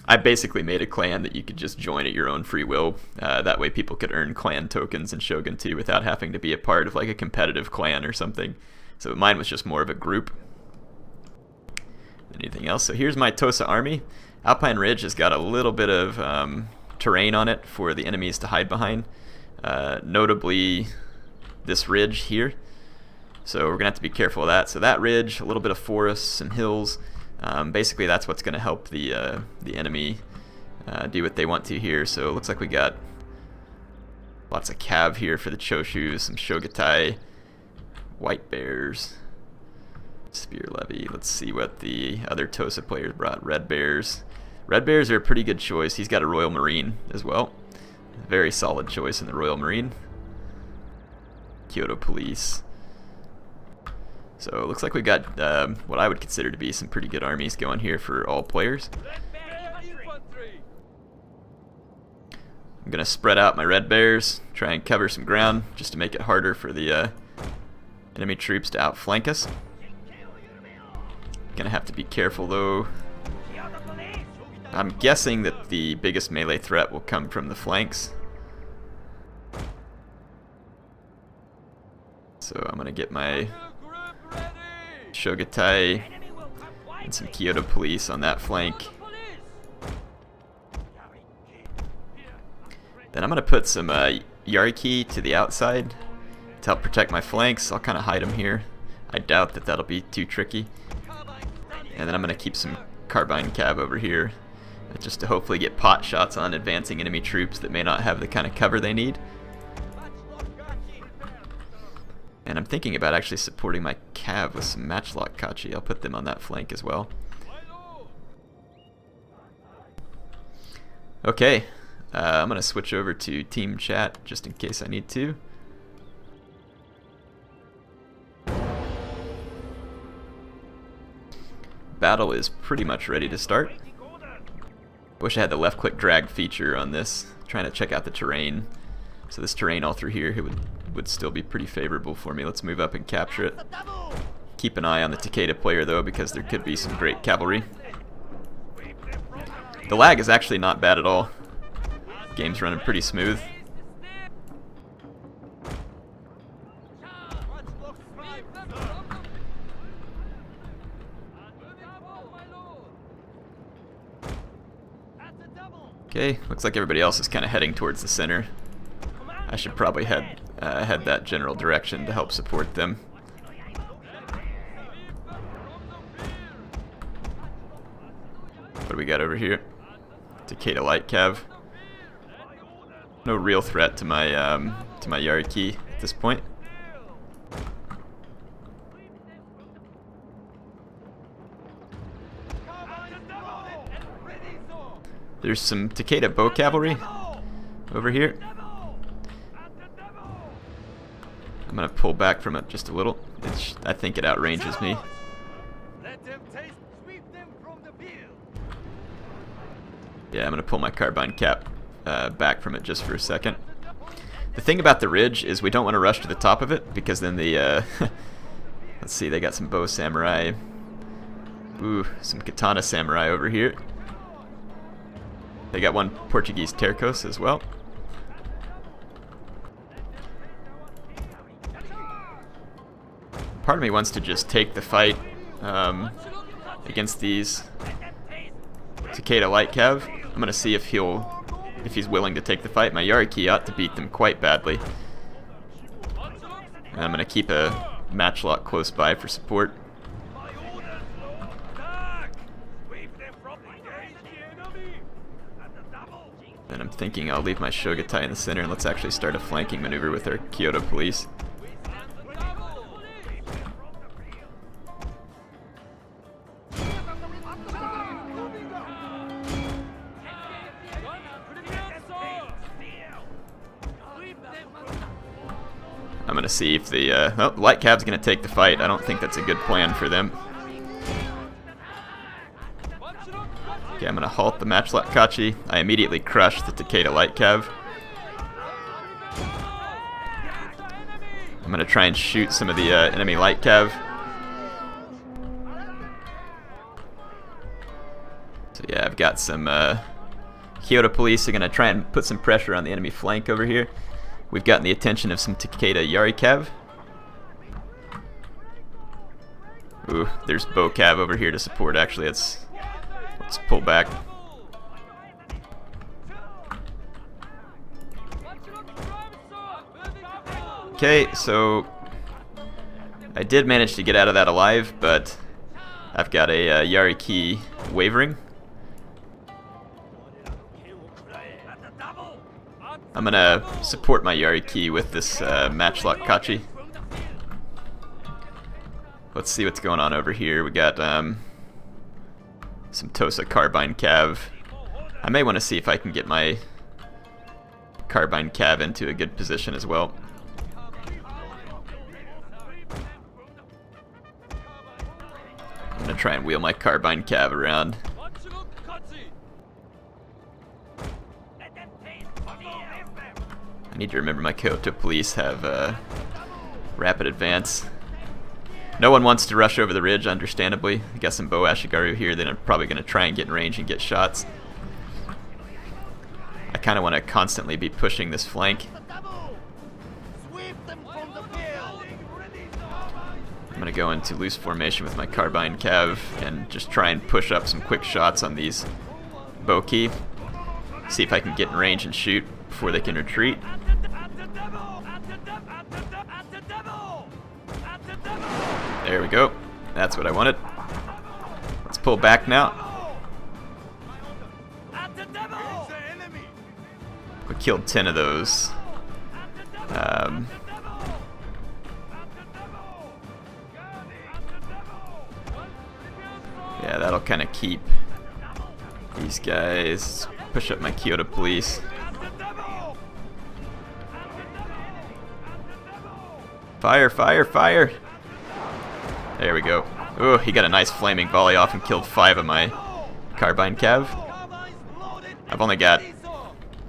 I basically made a clan that you could just join at your own free will. That way people could earn clan tokens in Shogun 2 without having to be a part of like a competitive clan or something. So mine was just more of a group. Anything else? So here's my Tosa army. Alpine Ridge has got a little bit of terrain on it for the enemies to hide behind. Notably this ridge here. So we're gonna have to be careful of that. So that ridge, a little bit of forest, some hills. Basically that's what's gonna help the enemy do what they want to here. So it looks like we got lots of cav here for the Choshu, some Shogatai, white bears. Spear Levy. Let's see what the other Tosa players brought. Red Bears. Red Bears are a pretty good choice. He's got a Royal Marine as well. Very solid choice in the Royal Marine. Kyoto Police. So it looks like we've got what I would consider to be some pretty good armies going here for all players. I'm going to spread out my Red Bears, try and cover some ground just to make it harder for the enemy troops to outflank us. Gonna have to be careful though. I'm guessing that the biggest melee threat will come from the flanks. So I'm gonna get my Shogatai and some Kyoto Police on that flank. Then I'm gonna put some Yariki to the outside to help protect my flanks. I'll kind of hide them here. I doubt that that'll be too tricky. And then I'm going to keep some Carbine Cav over here just to hopefully get pot shots on advancing enemy troops that may not have the kind of cover they need. And I'm thinking about actually supporting my Cav with some Matchlock Kachi. I'll put them on that flank as well. Okay, I'm going to switch over to team chat just in case I need to. Battle is pretty much ready to start. Wish I had the left click drag feature on this. Trying to check out the terrain. So this terrain all through here would still be pretty favorable for me. Let's move up and capture it. Keep an eye on the Takeda player though, because there could be some great cavalry. The lag is actually not bad at all. Game's running pretty smooth. Okay, looks like everybody else is kind of heading towards the center. I should probably head that general direction to help support them. What do we got over here? Takeda Light Cav. No real threat to my Yariki at this point. There's some Takeda Bow Cavalry over here. I'm gonna pull back from it just a little. I think it outranges me. Yeah, I'm gonna pull my carbine cap back from it just for a second. The thing about the ridge is we don't want to rush to the top of it, because then the let's see, they got some bow samurai. Ooh, some katana samurai over here. They got one Portuguese tercos as well. Part of me wants to just take the fight against these Takeda Light Cav. I'm gonna see if he's willing to take the fight. My Yariki ought to beat them quite badly. And I'm gonna keep a matchlock close by for support. Then I'm thinking I'll leave my Shogatai in the center and let's actually start a flanking maneuver with our Kyoto police. I'm gonna see if the Light Cav's gonna take the fight. I don't think that's a good plan for them. Okay, I'm gonna halt the matchlock Kachi. I immediately crush the Takeda Light Cav. I'm gonna try and shoot some of the enemy Light Cav. So yeah, I've got some Kyoto police are gonna try and put some pressure on the enemy flank over here. We've gotten the attention of some Takeda Yari Cav. Ooh, there's Bow Cav over here to support. Actually, let's pull back. Okay, so I did manage to get out of that alive, but I've got a Yariki wavering. I'm gonna support my Yariki with this matchlock Kachi. Let's see what's going on over here. We got some Tosa Carbine Cav. I may want to see if I can get my Carbine Cav into a good position as well. I'm gonna try and wheel my Carbine Cav around. I need to remember my Kyoto police have rapid advance. No one wants to rush over the ridge, understandably. I got some Bow Ashigaru here, then I'm probably going to try and get in range and get shots. I kind of want to constantly be pushing this flank. I'm going to go into loose formation with my Carbine Cav and just try and push up some quick shots on these Boki. See if I can get in range and shoot before they can retreat. There we go. That's what I wanted. Let's pull back now. We killed 10 of those. Yeah, that'll kind of keep these guys. Push up my Kyoto police. Fire, fire, fire! There we go. Ooh, he got a nice flaming volley off and killed 5 of my Carbine Cav. I've only got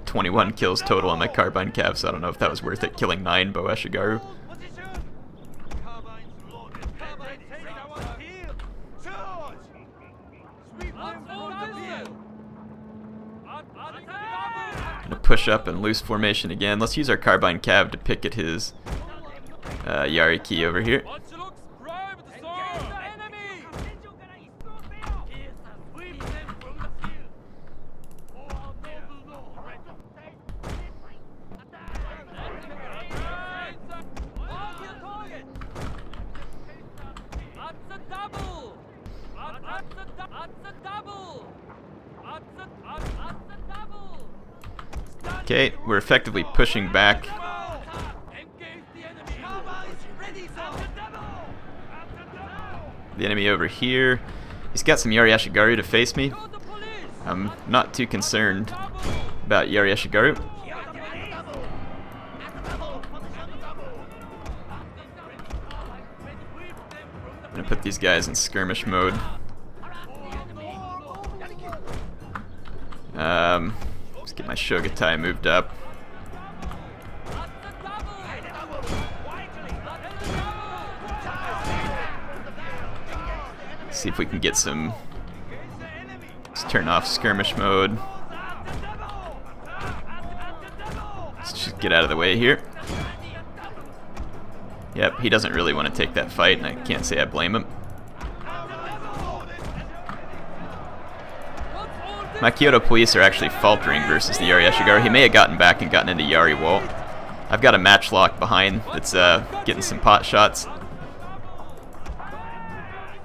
21 kills total on my Carbine Cav, so I don't know if that was worth it, killing 9 Bow Ashigaru. Gonna push up and loose formation again. Let's use our Carbine Cav to pick at his Yariki over here. Okay, we're effectively pushing back. The enemy over here. He's got some Yari Ashigaru to face me. I'm not too concerned about Yari Ashigaru. I'm gonna put these guys in skirmish mode. Let's get my Shogatai moved up. See if we can get some. Let's turn off skirmish mode. Let's just get out of the way here. Yep, he doesn't really want to take that fight, and I can't say I blame him. My Kyoto police are actually faltering versus the Yari Ashigaru. He may have gotten back and gotten into Yari wall. I've got a matchlock behind that's getting some pot shots.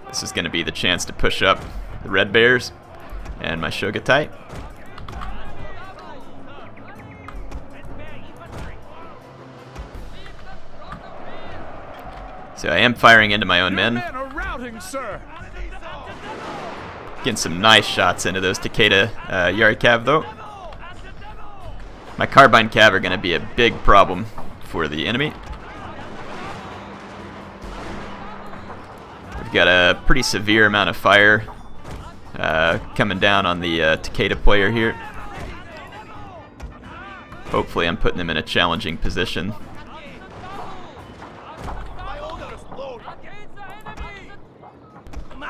This is going to be the chance to push up the Red Bears and my Shogatai. So I am firing into my own men. Getting some nice shots into those Takeda Yari Cav though. My Carbine Cav are going to be a big problem for the enemy. We've got a pretty severe amount of fire coming down on the Takeda player here. Hopefully I'm putting him in a challenging position.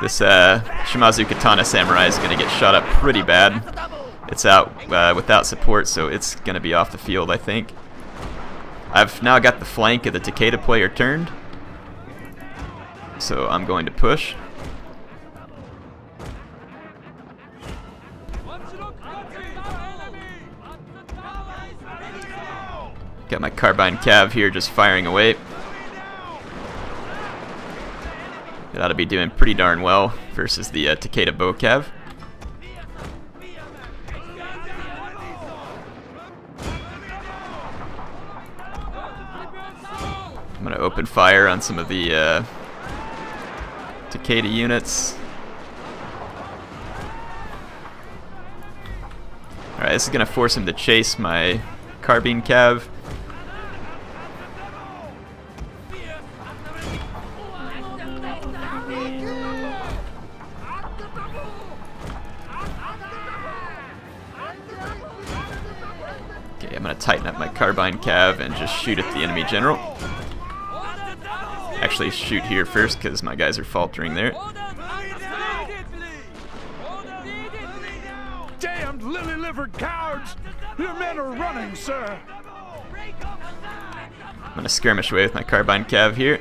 This Shimazu Katana Samurai is going to get shot up pretty bad. It's out without support, so it's going to be off the field, I think. I've now got the flank of the Takeda player turned, so I'm going to push. Got my Carbine Cav here just firing away. It ought to be doing pretty darn well versus the Takeda Bow Cav. I'm going to open fire on some of the Takeda units. Alright, this is going to force him to chase my Carbine Cav. Okay, I'm going to tighten up my Carbine Cav and just shoot at the enemy general. Actually shoot here first because my guys are faltering there. Damned lily-livered cowards! Your men are running, sir! I'm going to skirmish away with my Carbine Cav here.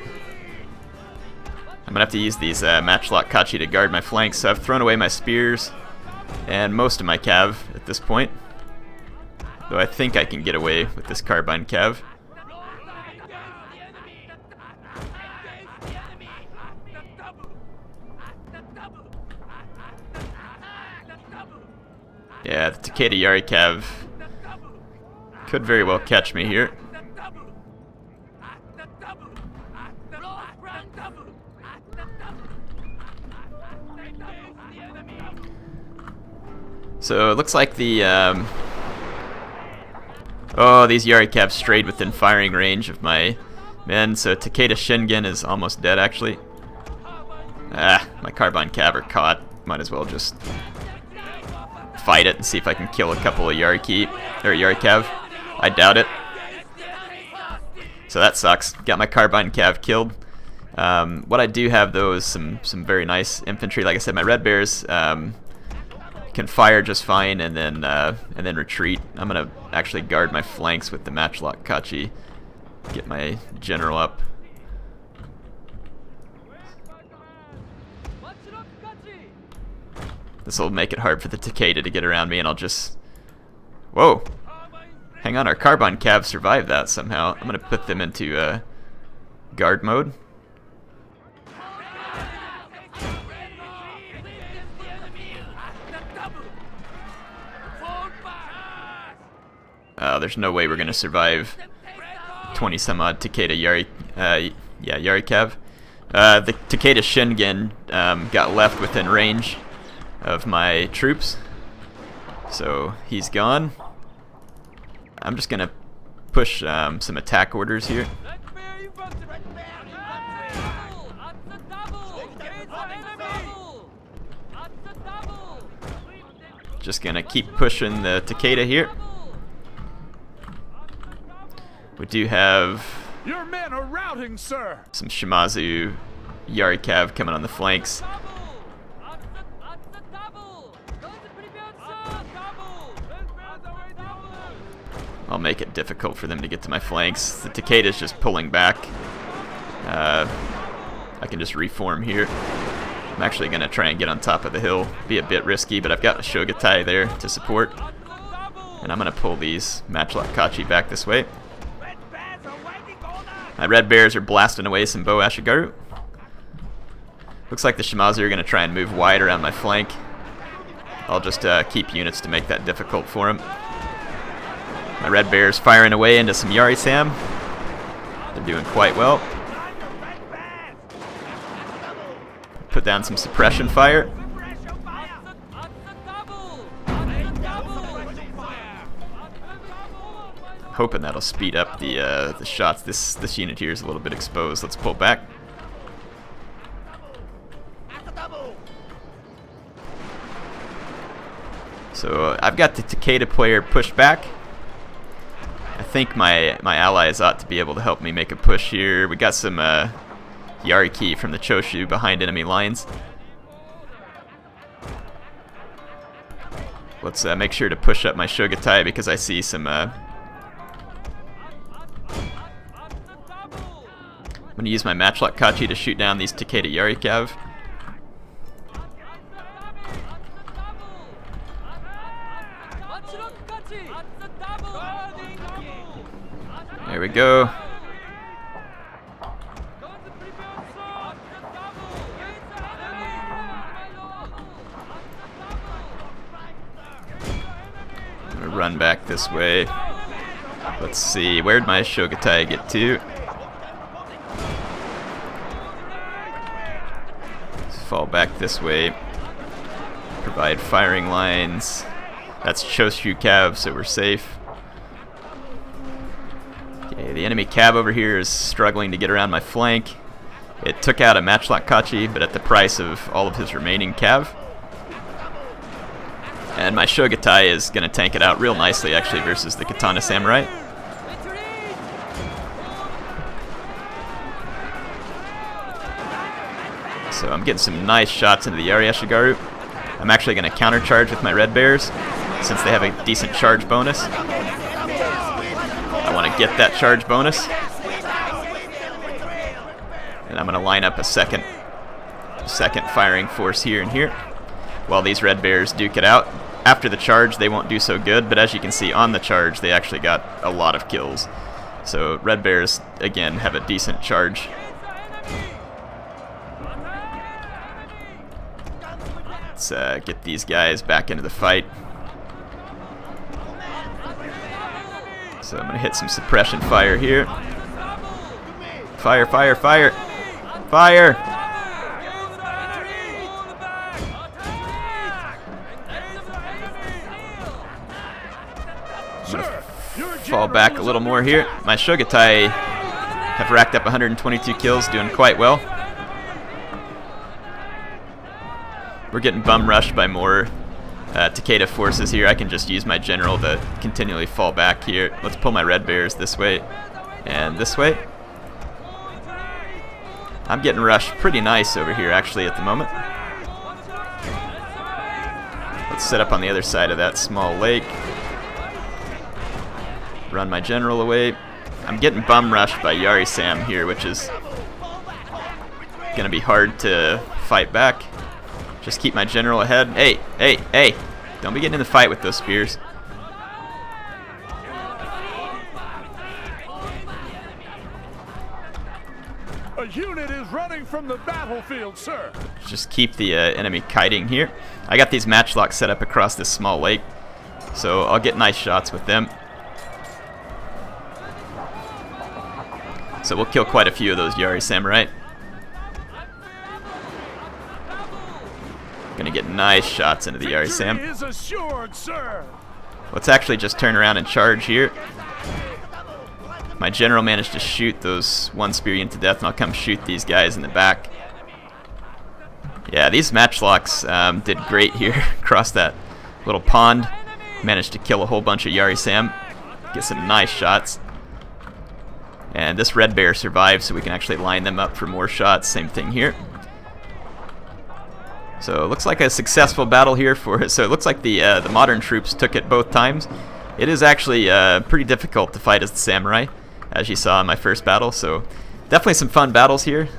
I'm going to have to use these matchlock Kachi to guard my flanks, so I've thrown away my spears and most of my Cav at this point. Though I think I can get away with this Carbine Cav. Yeah, the Takeda Yari Cav could very well catch me here. So it looks like the oh, these Yari Cav strayed within firing range of my men, so Takeda Shingen is almost dead actually. Ah, my Carbine Cav are caught. Might as well just fight it and see if I can kill a couple of Yari Cav. I doubt it. So that sucks. Got my Carbine Cav killed. What I do have though is some very nice infantry. Like I said, my Red Bears can fire just fine and then retreat. I'm gonna actually guard my flanks with the matchlock Kachi. Get my general up. This will make it hard for the Takeda to get around me, and I'll just... Whoa! Hang on, our Carbine Cav survived that somehow. I'm gonna put them into guard mode. there's no way we're going to survive 20 some odd Takeda Yari Cav. The Takeda Shingen got left within range of my troops, so he's gone. I'm just going to push some attack orders here. Just gonna keep pushing the Takeda here. We do have Your men are routing, sir. some Shimazu Yari Cav coming on the flanks. I'll make it difficult for them to get to my flanks. The Takeda's just pulling back. I can just reform here. I'm actually going to try and get on top of the hill. Be a bit risky, but I've got a Shogutai there to support. And I'm going to pull these Matchlock Kachi back this way. My Red Bears are blasting away some Bo Ashigaru. Looks like the Shimazu are going to try and move wide around my flank. I'll just keep units to make that difficult for them. My Red Bears firing away into some Yari Sam. They're doing quite well. Put down some suppression fire. Hoping that'll speed up the shots. This unit here is a little bit exposed. Let's pull back. So I've got the Takeda player pushed back. I think my allies ought to be able to help me make a push here. We got some Yariki from the Choshu behind enemy lines. Let's make sure to push up my Shogutai because I see some... I'm going to use my Matchlock Kachi to shoot down these Takeda Yari Cav. There we go. I'm gonna run back this way. Let's see, where'd my Shogutai get to? Let's fall back this way. Provide firing lines. That's Choshu Cav, so we're safe. Okay, the enemy Cav over here is struggling to get around my flank. It took out a Matchlock Kachi, but at the price of all of his remaining Cav. And my Shogutai is going to tank it out real nicely, actually, versus the Katana Samurai. So I'm getting some nice shots into the Yari Ashigaru. I'm actually going to countercharge with my Red Bears, since they have a decent charge bonus. I want to get that charge bonus. And I'm going to line up a second firing force here and here, while these Red Bears duke it out. After the charge, they won't do so good, but as you can see on the charge, they actually got a lot of kills. So Red Bears, again, have a decent charge. Let's get these guys back into the fight. So I'm going to hit some suppression fire here. Fire, fire, fire! Fire! Fall back a little more here. My Shogutai have racked up 122 kills, doing quite well. We're getting bum rushed by more Takeda forces here. I can just use my general to continually fall back here. Let's pull my Red Bears this way and this way. I'm getting rushed pretty nice over here actually at the moment. Let's set up on the other side of that small lake. Run my general away. I'm getting bum rushed by Yari Sam here, which is gonna be hard to fight back. Just keep my general ahead. Hey, hey, hey! Don't be getting in the fight with those spears. A unit is running from the battlefield, sir. Just keep the enemy kiting here. I got these matchlocks set up across this small lake, so I'll get nice shots with them. So we'll kill quite a few of those Yari Samurai. Gonna get nice shots into the Yari Sam. Is assured, sir. Let's actually just turn around and charge here. My general managed to shoot those one spear unit to death, and I'll come shoot these guys in the back. Yeah, these matchlocks did great here across that little pond. Managed to kill a whole bunch of Yari Sam. Get some nice shots. And this red bear survived, so we can actually line them up for more shots. Same thing here. So it looks like a successful battle here for it. So it looks like the modern troops took it both times. It is actually pretty difficult to fight as the samurai, as you saw in my first battle. So definitely some fun battles here.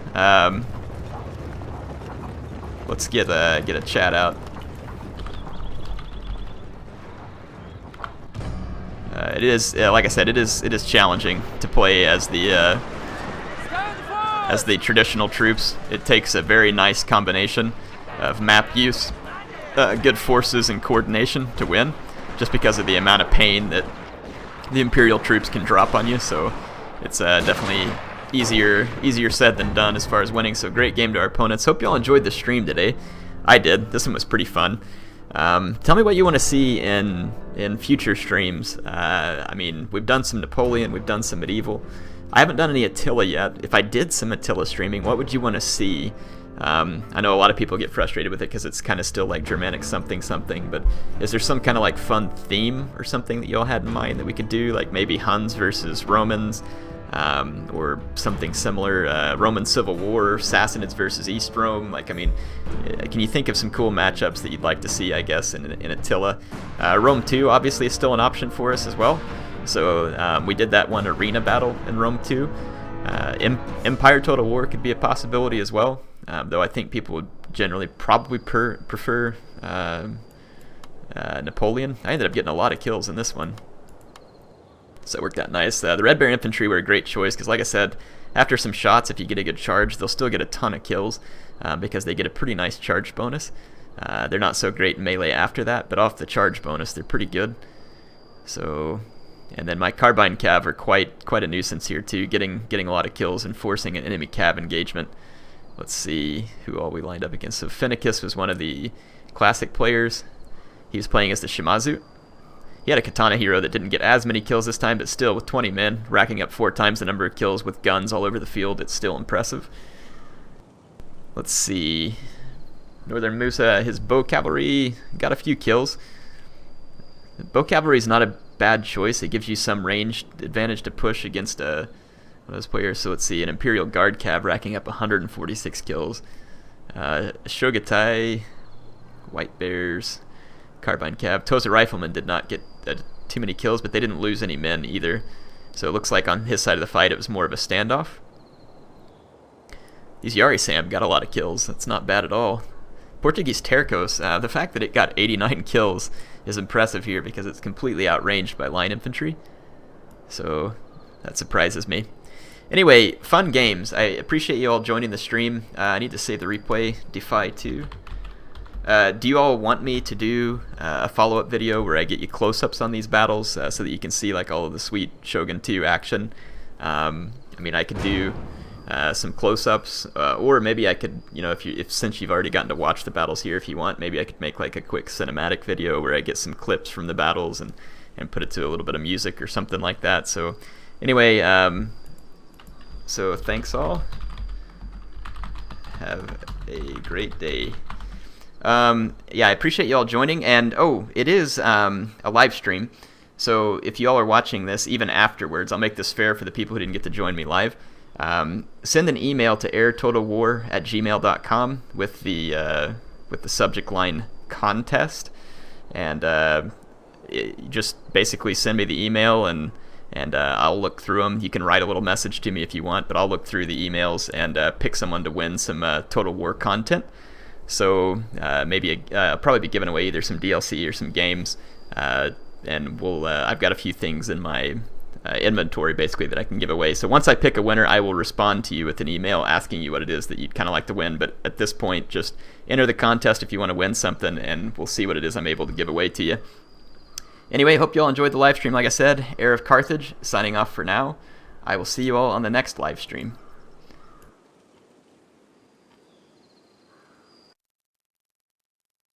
Let's get a chat out. It is, like I said, it is challenging to play as the traditional troops. It takes a very nice combination of map use, good forces, and coordination to win, just because of the amount of pain that the Imperial troops can drop on you. So it's definitely easier said than done as far as winning. So great game to our opponents. Hope y'all enjoyed the stream today. I did. This one was pretty fun. Tell me what you want to see in future streams. I mean, we've done some Napoleon, we've done some medieval. I haven't done any Attila yet. If I did some Attila streaming, what would you want to see? I know a lot of people get frustrated with it because it's kind of still like Germanic something, but is there some kind of like fun theme or something that y'all had in mind that we could do? Like maybe Huns versus Romans, or something similar, Roman Civil War, Sassanids versus East Rome. Like, I mean, can you think of some cool matchups that you'd like to see, I guess, in Attila? Rome 2 obviously is still an option for us as well. So we did that one arena battle in Rome 2. Empire Total War could be a possibility as well, though I think people would generally probably prefer Napoleon. I ended up getting a lot of kills in this one, so it worked out nice. The Red Bear Infantry were a great choice because, like I said, after some shots, if you get a good charge, they'll still get a ton of kills because they get a pretty nice charge bonus. They're not so great in melee after that, but off the charge bonus, they're pretty good. So, and then my Carbine Cav are quite a nuisance here too, getting a lot of kills and forcing an enemy Cav engagement. Let's see who all we lined up against. So Finicus was one of the classic players. He was playing as the Shimazu. He had a katana hero that didn't get as many kills this time, but still, with 20 men, racking up 4 times the number of kills with guns all over the field, it's still impressive. Let's see. Northern Musa, his bow cavalry got a few kills. Bow cavalry is not a bad choice. It gives you some range advantage to push against one of those players. So let's see, an Imperial Guard Cav racking up 146 kills. Shogatai, White Bears, Carbine Cav. Tosa Rifleman did not get too many kills, but they didn't lose any men either. So it looks like on his side of the fight it was more of a standoff. These Yari Sam got a lot of kills. That's not bad at all. Portuguese Tercos, the fact that it got 89 kills is impressive here because it's completely outranged by line infantry. So that surprises me. Anyway, fun games. I appreciate you all joining the stream. I need to save the replay. Defy 2. Do you all want me to do a follow-up video where I get you close-ups on these battles so that you can see like all of the sweet Shogun 2 action? I mean, I could do some close-ups, or maybe I could, you know, since you've already gotten to watch the battles here, if you want, maybe I could make like a quick cinematic video where I get some clips from the battles and put it to a little bit of music or something like that. So anyway, so thanks all. Have a great day. Yeah, I appreciate you all joining, and oh, it is a live stream, so if you all are watching this even afterwards, I'll make this fair for the people who didn't get to join me live. Send an email to airtotalwar@gmail.com with the subject line contest, and just basically send me the email, and I'll look through them. You can write a little message to me if you want, but I'll look through the emails and pick someone to win some Total War content. So maybe I'll probably be giving away either some DLC or some games, and I've got a few things in my inventory basically that I can give away. So once I pick a winner, I will respond to you with an email asking you what it is that you'd kind of like to win. But at this point, just enter the contest if you want to win something, and we'll see what it is I'm able to give away to you. Anyway, hope you all enjoyed the live stream. Like I said, HeirofCarthage signing off for now. I will see you all on the next live stream.